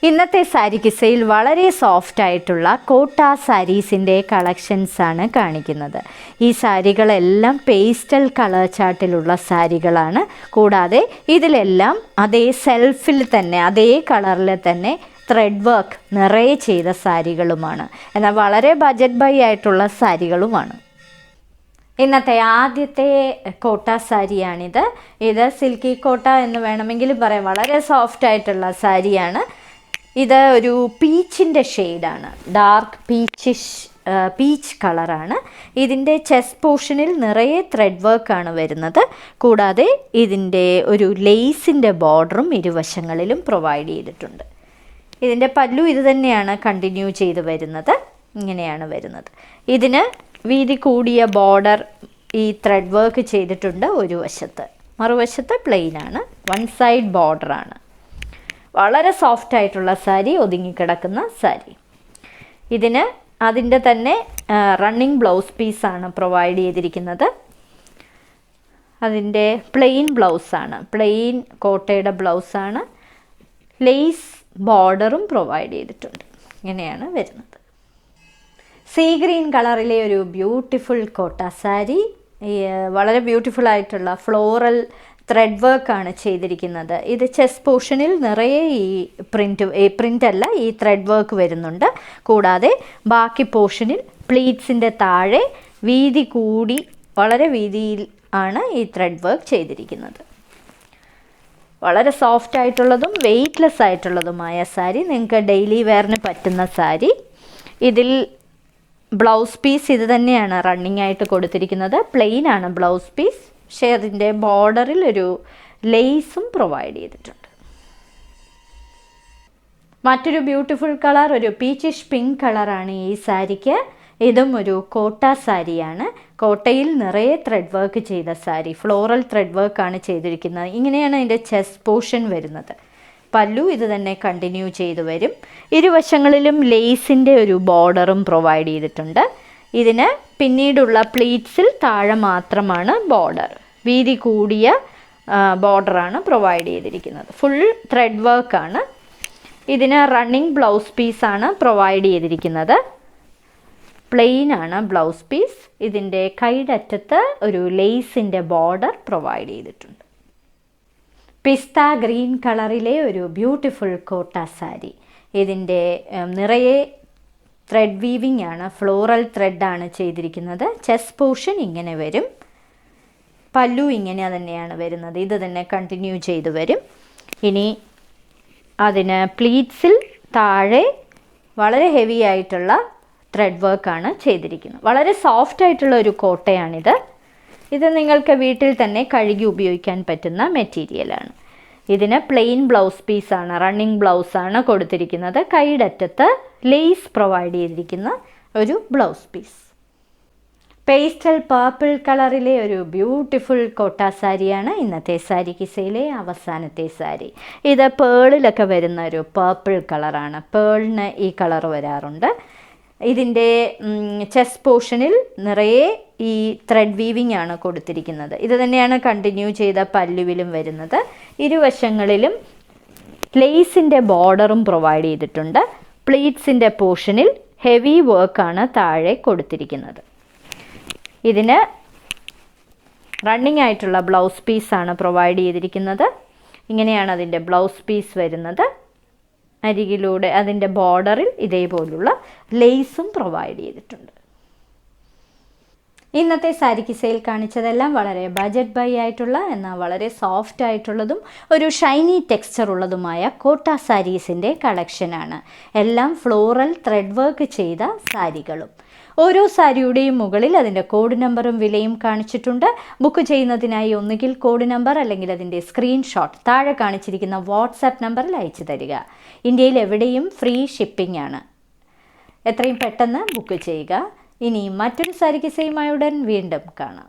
ഇന്നത്തെ സാരി കിസയിൽ വളരെ സോഫ്റ്റ് ആയിട്ടുള്ള കോട്ട സാരീസിൻ്റെ കളക്ഷൻസാണ് കാണിക്കുന്നത്. ഈ സാരികളെല്ലാം പേസ്റ്റൽ കളർ ചാർട്ടിലുള്ള സാരികളാണ്. കൂടാതെ ഇതിലെല്ലാം അതേ സെൽഫിൽ തന്നെ അതേ കളറിൽ തന്നെ ത്രെഡ് വർക്ക് നിറയെ ചെയ്ത സാരികളുമാണ്. എന്നാൽ വളരെ ബജറ്റ് ബൈ ആയിട്ടുള്ള സാരികളുമാണ്. ഇന്നത്തെ ആദ്യത്തെ കോട്ട സാരിയാണിത്. ഇത് സിൽക്കി കോട്ട എന്ന് വേണമെങ്കിലും പറയാം. വളരെ സോഫ്റ്റ് ആയിട്ടുള്ള സാരിയാണ്. ഇത് ഒരു പീച്ചിൻ്റെ ഷെയ്ഡാണ്, ഡാർക്ക് പീച്ച് കളറാണ്. ഇതിൻ്റെ ചെസ്റ്റ് പോർഷനിൽ നിറയെ ത്രെഡ് വർക്കാണ് വരുന്നത്. കൂടാതെ ഇതിൻ്റെ ഒരു ലേസിൻ്റെ ബോർഡറും ഇരുവശങ്ങളിലും പ്രൊവൈഡ് ചെയ്തിട്ടുണ്ട്. ഇതിൻ്റെ പല്ലു ഇത് തന്നെയാണ് കണ്ടിന്യൂ ചെയ്ത് വരുന്നത്. ഇങ്ങനെയാണ് വരുന്നത്. ഇതിന് വീതി കൂടിയ ബോർഡർ ഈ ത്രെഡ് വർക്ക് ചെയ്തിട്ടുണ്ട് ഒരു വശത്ത്, മറുവശത്ത് പ്ലെയിനാണ്. One side ബോർഡറാണ്. വളരെ സോഫ്റ്റ് ആയിട്ടുള്ള സാരി, ഒതുങ്ങിക്കിടക്കുന്ന സാരി. ഇതിന് അതിൻ്റെ തന്നെ റണ്ണിങ് ബ്ലൗസ് പീസാണ് പ്രൊവൈഡ് ചെയ്തിരിക്കുന്നത്. അതിൻ്റെ പ്ലെയിൻ ബ്ലൗസാണ്, പ്ലെയിൻ കോട്ടയുടെ ബ്ലൗസാണ്. ലേസ് ബോർഡറും പ്രൊവൈഡ് ചെയ്തിട്ടുണ്ട്. ഇങ്ങനെയാണ് വരുന്നത്. സീ ഗ്രീൻ കളറിലെ ഒരു ബ്യൂട്ടിഫുൾ കോട്ട സാരി. വളരെ ബ്യൂട്ടിഫുൾ ആയിട്ടുള്ള ഫ്ലോറൽ ത്രെഡ് വർക്കാണ് ചെയ്തിരിക്കുന്നത്. ഇത് ചെസ്റ്റ് പോർഷനിൽ നിറയെ ഈ പ്രിൻ്റ് ഈ ത്രെഡ് വർക്ക് വരുന്നുണ്ട്. കൂടാതെ ബാക്കി പോർഷനിൽ പ്ലീറ്റ്സിൻ്റെ താഴെ വീതി കൂടി വളരെ വീതിയിൽ ആണ് ഈ ത്രെഡ് വർക്ക് ചെയ്തിരിക്കുന്നത്. വളരെ സോഫ്റ്റ് ആയിട്ടുള്ളതും വെയ്റ്റ്ലെസ് ആയിട്ടുള്ളതുമായ സാരി, നിങ്ങൾക്ക് ഡെയിലി വെയറിന് പറ്റുന്ന സാരി. ഇതിൽ ബ്ലൗസ് പീസ് ഇത് തന്നെയാണ് റണ്ണിങ് ആയിട്ട് കൊടുത്തിരിക്കുന്നത്. പ്ലെയിൻ ആണ് ബ്ലൗസ് പീസ്. പക്ഷേ അതിൻ്റെ ബോർഡറിൽ ഒരു ലേസും പ്രൊവൈഡ് ചെയ്തിട്ടുണ്ട്. മറ്റൊരു ബ്യൂട്ടിഫുൾ കളർ ഒരു പീച്ചിഷ് പിങ്ക് കളറാണ് ഈ സാരിക്ക്. ഇതും ഒരു കോട്ട സാരിയാണ്. കോട്ടയിൽ നിറയെ ത്രെഡ് വർക്ക് ചെയ്ത സാരി, ഫ്ലോറൽ ത്രെഡ് വർക്കാണ് ചെയ്തിരിക്കുന്നത്. ഇങ്ങനെയാണ് അതിൻ്റെ ചെസ്റ്റ് പോർഷൻ വരുന്നത്. പല്ലു ഇത് തന്നെ കണ്ടിന്യൂ ചെയ്തു വരും. ഇരുവശങ്ങളിലും ലേസിൻ്റെ ഒരു ബോർഡറും പ്രൊവൈഡ് ചെയ്തിട്ടുണ്ട്. ഇതിന് പിന്നീടുള്ള പ്ലീറ്റ്സിൽ താഴെ മാത്രമാണ് ബോർഡർ. വീതി കൂടിയ ബോർഡറാണ് പ്രൊവൈഡ് ചെയ്തിരിക്കുന്നത്. ഫുൾ ത്രെഡ് വർക്കാണ്. ഇതിന് റണ്ണിങ് ബ്ലൗസ് പീസാണ് പ്രൊവൈഡ് ചെയ്തിരിക്കുന്നത്. പ്ലെയിൻ ആണ് ബ്ലൗസ് പീസ്. ഇതിൻ്റെ കൈയുടെ അറ്റത്ത് ഒരു ലേസിൻ്റെ ബോർഡർ പ്രൊവൈഡ് ചെയ്തിട്ടുണ്ട്. പിസ്ത ഗ്രീൻ കളറിലെ ഒരു ബ്യൂട്ടിഫുൾ കോട്ട സാരി. ഇതിൻ്റെ നിറയെ ത്രെഡ് വീവിംഗ് ആണ്, ഫ്ലോറൽ ത്രെഡാണ് ചെയ്തിരിക്കുന്നത്. ചെസ്റ്റ് പോർഷൻ ഇങ്ങനെ വരും. പല്ലു ഇങ്ങനെ തന്നെയാണ് വരുന്നത്. ഇത് തന്നെ കണ്ടിന്യൂ ചെയ്തു വരും. ഇനി അതിന് പ്ലീറ്റ്സിൽ താഴെ വളരെ ഹെവി ആയിട്ടുള്ള ത്രെഡ് വർക്കാണ് ചെയ്തിരിക്കുന്നത്. വളരെ സോഫ്റ്റ് ആയിട്ടുള്ള ഒരു കോട്ടയാണിത്. ഇത് നിങ്ങൾക്ക് വീട്ടിൽ തന്നെ കഴുകി ഉപയോഗിക്കാൻ പറ്റുന്ന മെറ്റീരിയലാണ്. ഇതിന് പ്ലെയിൻ ബ്ലൗസ് പീസാണ്, റണ്ണിങ് ബ്ലൗസാണ് കൊടുത്തിരിക്കുന്നത്. കൈയുടെ അറ്റത്ത് ലേസ് പ്രൊവൈഡ് ചെയ്തിരിക്കുന്ന ഒരു ബ്ലൗസ് പീസ്. പേസ്റ്റൽ പർപ്പിൾ കളറിലെ ഒരു ബ്യൂട്ടിഫുൾ കോട്ട സാരിയാണ് ഇന്നത്തെ സാരി കിസയിലെ അവസാനത്തെ സാരി. ഇത് പേളിലൊക്കെ വരുന്ന ഒരു പർപ്പിൾ കളറാണ്. പേളിന് ഈ കളർ വരാറുണ്ട്. ഇതിൻ്റെ ചെസ്റ്റ് പോർഷനിൽ നിറയെ ഈ ത്രെഡ് വീവിംഗ് ആണ് കൊടുത്തിരിക്കുന്നത്. ഇത് തന്നെയാണ് കണ്ടിന്യൂ ചെയ്ത പല്ലുവിലും വരുന്നത്. ഇരുവശങ്ങളിലും ലേസിൻ്റെ ബോർഡറും പ്രൊവൈഡ് ചെയ്തിട്ടുണ്ട്. പ്ലീറ്റ്സിൻ്റെ പോർഷനിൽ ഹെവി വർക്കാണ് താഴെ കൊടുത്തിരിക്കുന്നത്. ഇതിന് റണ്ണിങ് ആയിട്ടുള്ള ബ്ലൗസ് പീസാണ് പ്രൊവൈഡ് ചെയ്തിരിക്കുന്നത്. ഇങ്ങനെയാണ് അതിൻ്റെ ബ്ലൗസ് പീസ് വരുന്നത്. അരികിലൂടെ അതിൻ്റെ ബോർഡറിൽ ഇതേപോലുള്ള ലേസും പ്രൊവൈഡ് ചെയ്തിട്ടുണ്ട്. ഇന്നത്തെ സാരി കിസയിൽ കാണിച്ചതെല്ലാം വളരെ ബജറ്റ് ബൈ ആയിട്ടുള്ള എന്നാൽ വളരെ സോഫ്റ്റ് ആയിട്ടുള്ളതും ഒരു ഷൈനി ടെക്സ്ചർ ഉള്ളതുമായ കോട്ട സാരീസിൻ്റെ കളക്ഷനാണ്. എല്ലാം ഫ്ലോറൽ ത്രെഡ് വർക്ക് ചെയ്ത സാരികളും. ഓരോ സാരിയുടെയും മുകളിൽ അതിൻ്റെ കോഡ് നമ്പറും വിലയും കാണിച്ചിട്ടുണ്ട്. ബുക്ക് ചെയ്യുന്നതിനായി ഒന്നുകിൽ കോഡ് നമ്പർ അല്ലെങ്കിൽ അതിൻ്റെ സ്ക്രീൻഷോട്ട് താഴെ കാണിച്ചിരിക്കുന്ന വാട്സാപ്പ് നമ്പറിൽ അയച്ചു തരിക. ഇന്ത്യയിൽ എവിടെയും ഫ്രീ ഷിപ്പിംഗ് ആണ്. എത്രയും പെട്ടെന്ന് ബുക്ക് ചെയ്യുക. ഇനി മറ്റൊരു സാരി കിസയുമായി ഉടൻ വീണ്ടും കാണാം.